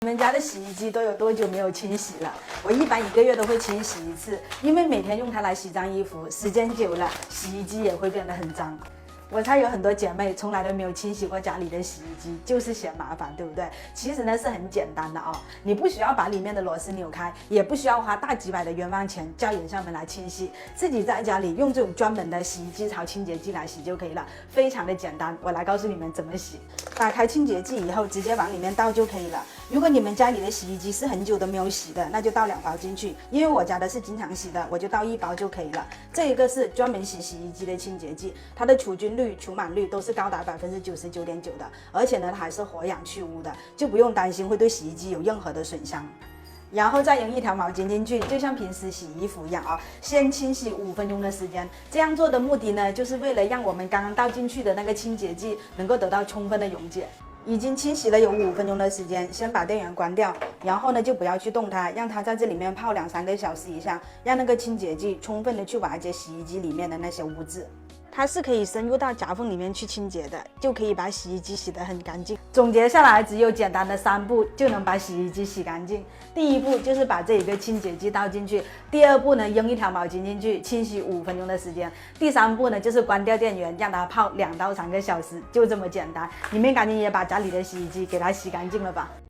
你们家的洗衣机都有多久没有清洗了？我一般1个月都会清洗一次，因为每天用它来洗脏衣服，时间久了，洗衣机也会变得很脏。我猜有很多姐妹从来都没有清洗过家里的洗衣机，就是嫌麻烦，对不对？其实呢是很简单的你不需要把里面的螺丝扭开，也不需要花大几百的冤枉钱叫眼上门来清洗，自己在家里用这种专门的洗衣机槽清洁剂来洗就可以了，非常的简单。我来告诉你们怎么洗。打开清洁剂以后，直接往里面倒就可以了。如果你们家里的洗衣机是很久都没有洗的，那就倒2包进去。因为我家的是经常洗的，我就倒1包就可以了。这一个是专门洗洗衣机的清洁剂，它的除菌率、除螨率都是高达99.9%的，而且呢，它还是活氧去污的，就不用担心会对洗衣机有任何的损伤。然后再扔1条毛巾进去，就像平时洗衣服一样先清洗5分钟的时间。这样做的目的呢，就是为了让我们刚刚倒进去的那个清洁剂能够得到充分的溶解。已经清洗了有5分钟的时间，先把电源关掉，然后呢就不要去动它，让它在这里面泡2-3个小时以上，让那个清洁剂充分的去瓦解洗衣机里面的那些污渍。它是可以深入到夹缝里面去清洁的，就可以把洗衣机洗得很干净。总结下来，只有简单的3步就能把洗衣机洗干净。第一步就是把这一个清洁剂倒进去，第2步呢扔1条毛巾进去，清洗5分钟的时间，第3步呢就是关掉电源，让它泡2到3个小时，就这么简单。你们赶紧也把家里的洗衣机给它洗干净了吧。